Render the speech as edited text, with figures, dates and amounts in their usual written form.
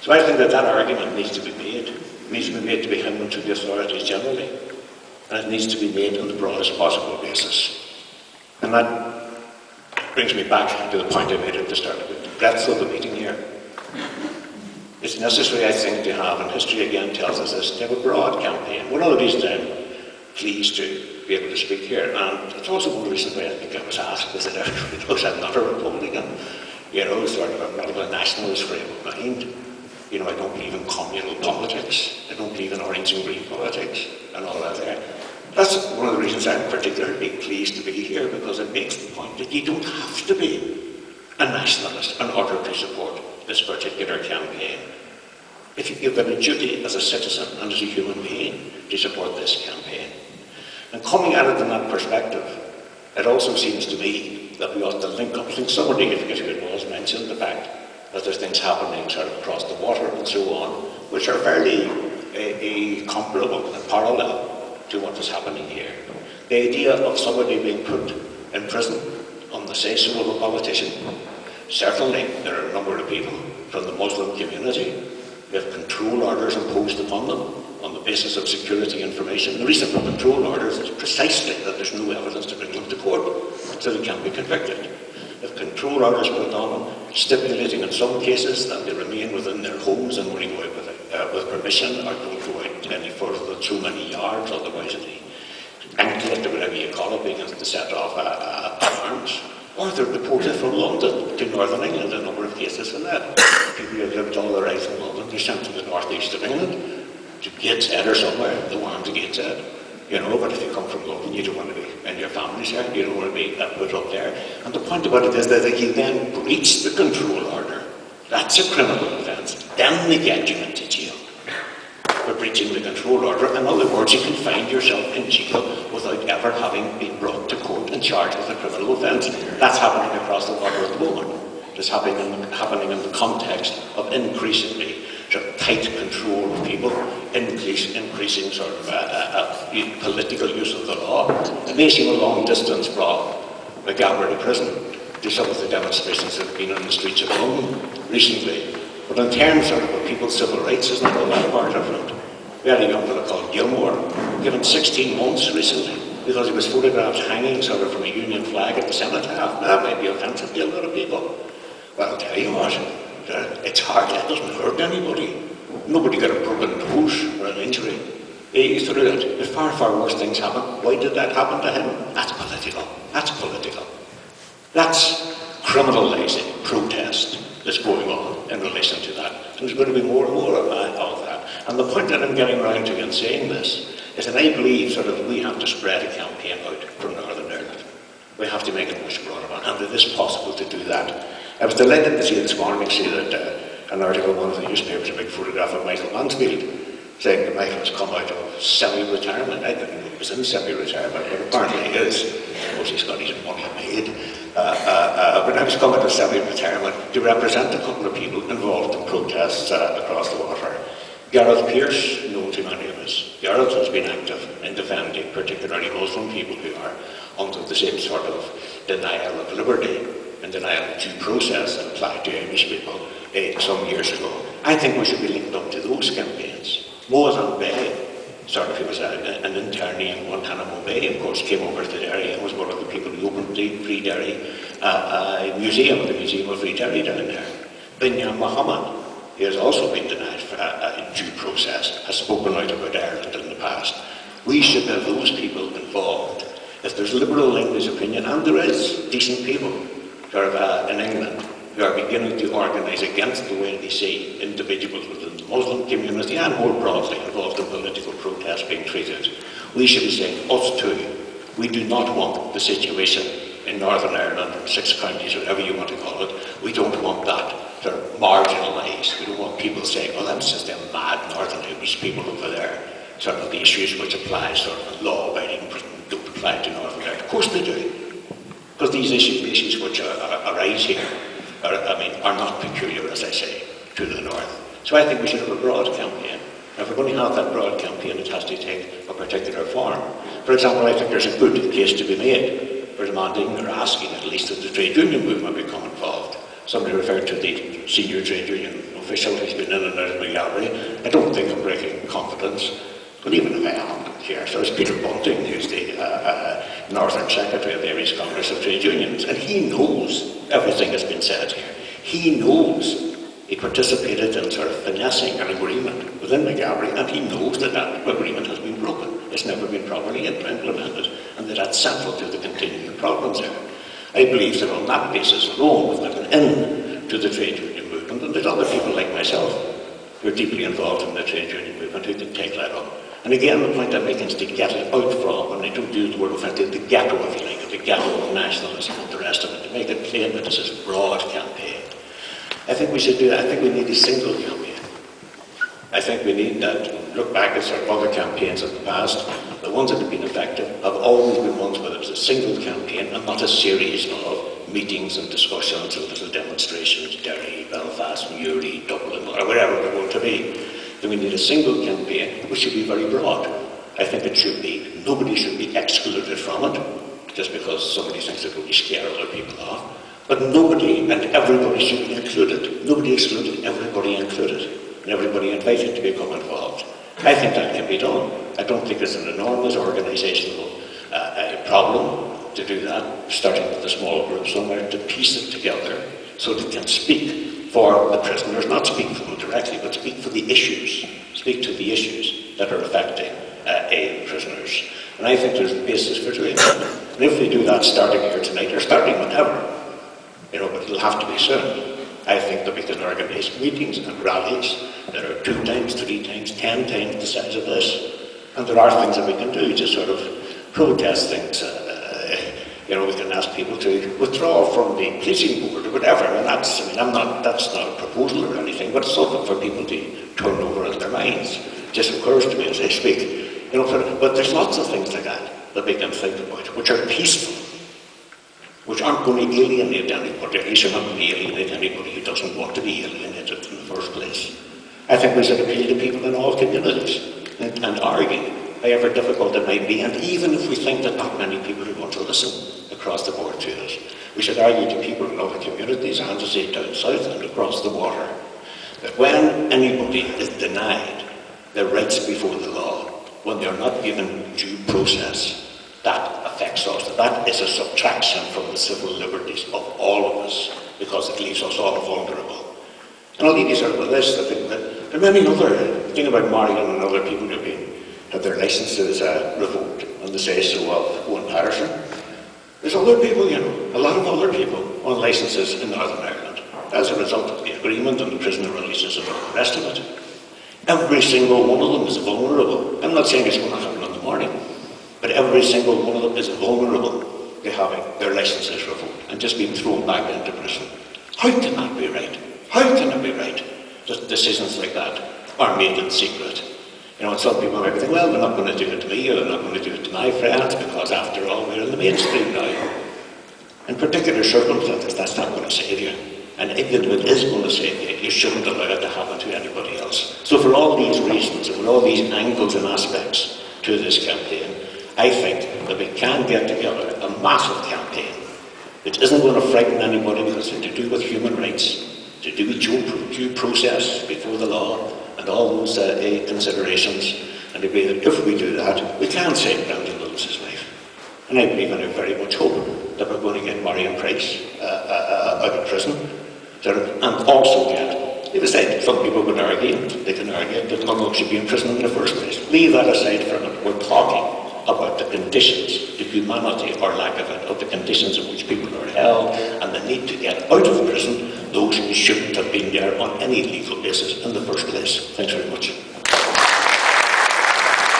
So I think that that argument needs to be made. It needs to be made to be him and to the authorities generally. And it needs to be made on the broadest possible basis. And that brings me back to the point I made at the start of it, the breadth of the meeting here. It's necessary, I think, to have, and history again tells us this, to have a broad campaign. One of the reasons I'm pleased to be able to speak here, and it's also one of the reasons why I think I was asked, is that everybody knows I'm not a Republican, sort of, I'm not of a nationalist frame of mind. I don't believe in communal politics. I don't believe in orange and green politics and all that there. That's one of the reasons I'm particularly pleased to be here, because it makes the point that you don't have to be a nationalist in order to support this particular campaign. If you've got a duty as a citizen and as a human being to support this campaign. And coming at it in that perspective, it also seems to me that we ought to link up. I think somebody, I forget who it was, mentioned the fact that there's things happening sort of across the water and so on, which are fairly comparable and parallel to what is happening here. The idea of somebody being put in prison on the say-so of a politician. Certainly, there are a number of people from the Muslim community who have control orders imposed upon them on the basis of security information. The reason for control orders is precisely that there's no evidence to bring them to court, so they can't be convicted. If control orders put on them, stipulating in some cases that they remain within their homes and only go out with permission, or don't go out any further than so many yards, otherwise the anklet or whatever you call it begins to set off alarms. Or they're deported from London to Northern England, a number of cases for that. People who have lived all their lives in London, they're sent to the northeast of England, to Gateshead or somewhere, the warm to Gateshead. But if you come from London, you don't want to be, and your family's there, you don't want to be put up there. And the point about it is that if you then breach the control order, that's a criminal offence. Then they get you into jail for breaching the control order. In other words, you can find yourself in jail without ever having been brought to court and charged with a criminal offence. That's happening across the water at the moment. It's happening in the context of increasingly sort of tight control of people, increasing sort of political use of the law. It may seem a long distance from the Galway prison to some of the demonstrations that have been on the streets of London recently. But in terms of people's civil rights, isn't it a lot far different? We had a young fellow called Gilmore, given 16 months recently because he was photographed hanging sort of from a Union flag at the cenotaph. That might be offensive to a lot of people. Well, I'll tell you what, it's hard, it doesn't hurt anybody. Nobody got a broken nose or an injury. Through that, if far, far worse things happen, why did that happen to him? That's political. That's political. That's criminalising protest that's going on in relation to that. And there's going to be more and more of that. And the point that I'm getting around to in saying this is that I believe sort of we have to spread a campaign out from Northern Ireland. We have to make it much broader, and it is possible to do that. I was delighted to see this morning that an article in one of the newspapers, a big photograph of Michael Mansfield, saying that Michael has come out of semi-retirement. I didn't know he was in semi-retirement, but apparently he is. I suppose he's got his money made. But now he's come out of semi-retirement to represent a couple of people involved in protests across the water. Gareth Pearce, known to many of us. Gareth has been active in defending particularly Muslim people who are under the same sort of denial of liberty and denial of due process that applied to Irish people some years ago. I think we should be linked up to those campaigns. Moazan Bay, sort of, he was an internee in Guantanamo Bay, of course, came over to Derry and was one of the people who opened the Free Derry Museum, the Museum of Free Derry down there. Binyam Mohammed, he has also been denied due process, has spoken out about Ireland in the past. We should have those people involved. If there's liberal language opinion, and there is decent people sort of in England who are beginning to organise against the way they see individuals within the Muslim community and more broadly involved in political protest being treated, we should be saying, us too, we do not want the situation in Northern Ireland, 6 counties, whatever you want to call it, we don't want that sort of marginalised. We don't want people saying, well, that's just them mad Northern Irish people over there. Sort of the issues which apply, sort of law-abiding Britain, don't apply to Northern Ireland. Of course they do. Because these issues which arise here are not peculiar, as I say, to the north. So I think we should have a broad campaign. And if we're going to have that broad campaign, it has to take a particular form. For example, I think there's a good case to be made for demanding or asking at least that the trade union movement become involved. Somebody referred to the senior trade union official who's been in and out of my gallery. I don't think I'm breaking confidence, but even if I am here, so is Peter Bunting, who's the Northern Secretary of the Irish Congress of Trade Unions, and he knows everything that's been said here. He knows he participated in sort of finessing an agreement within the gallery, and he knows that that agreement has been broken. It's never been properly implemented, and that that's central to the continuing problems there. I believe that on that basis alone, we've got an end to the trade union movement, and there's other people like myself who are deeply involved in the trade union movement who can take that on. And again, the point I'm making is to get it out from, and I don't use the word offensive, the ghetto, if you like, the ghetto of nationalism and the rest of it, to make it plain that it's this broad campaign. I think we should do that. I think we need a single campaign. I think we need that. Look back at sort of other campaigns of the past. The ones that have been effective have always been ones where it was a single campaign and not a series of meetings and discussions and little demonstrations, Derry, Belfast, Newry, Dublin, or wherever we're going to be. Then we need a single campaign, which should be very broad. I think it should be. Nobody should be excluded from it, just because somebody thinks it will scare other people off. But nobody and everybody should be included. Nobody excluded, everybody included. And everybody invited to become involved. I think that can be done. I don't think it's an enormous organisational problem to do that, starting with a small group somewhere, to piece it together so that it can speak for the prisoners, not speak for them directly, but speak for the issues, speak to the issues that are affecting prisoners. And I think there's a basis for doing that. And if we do that starting here tonight, or starting whenever, but it'll have to be soon. I think that we can organise meetings and rallies that are 2 times, 3 times, 10 times the size of this. And there are things that we can do to sort of protest things. We can ask people to withdraw from the policing board or whatever. And that's not a proposal or anything, but it's something for people to turn over in their minds. It just occurs to me as I speak. But there's lots of things like that we can think about, which are peaceful, which aren't going to alienate anybody, at least are not going to alienate anybody who doesn't want to be alienated in the first place. I think we should appeal to people in all communities and argue, however difficult it might be, and even if we think that not many people are going to listen across the board to us, we should argue to people in other communities, and to say down south and across the water, that when anybody is denied their rights before the law, when they're not given due process, that affects us. That is a subtraction from the civil liberties of all of us, because it leaves us all vulnerable. And I'll leave you sort of with this. There are many other, think about Marian and other people who have their licences revoked, and they say so of Owen Patterson. There's other people, a lot of other people on licences in Northern Ireland as a result of the agreement and the prisoner releases and all the rest of it. Every single one of them is vulnerable. I'm not saying it's going to happen in the morning, but every single one of them is vulnerable to having their licences revoked and just being thrown back into prison. How can that be right? How can it be right that decisions like that are made in secret? And some people might think, well, they're not going to do it to me, or they're not going to do it to my friends, because after all, we're in the mainstream now. In particular circumstances, that's not going to save you. And even if it is going to save you, you shouldn't allow it to happen to anybody else. So for all these reasons, and with all these angles and aspects to this campaign, I think that we can get together a massive campaign which isn't going to frighten anybody, because it's to do with human rights, to do with due process before the law, and all those considerations, and to be that if we do that, we can save Brendan Lewis's life. And I believe, and I very much hope, that we're going to get Marian Price out of prison, and also get, leave aside, some people can argue, they can argue that none should be in prison in the first place. Leave that aside for a minute. We're talking about the conditions, the humanity or lack of it, of the conditions in which people are held, and the need to get out of prison those who shouldn't have been there on any legal basis in the first place. Thanks very much.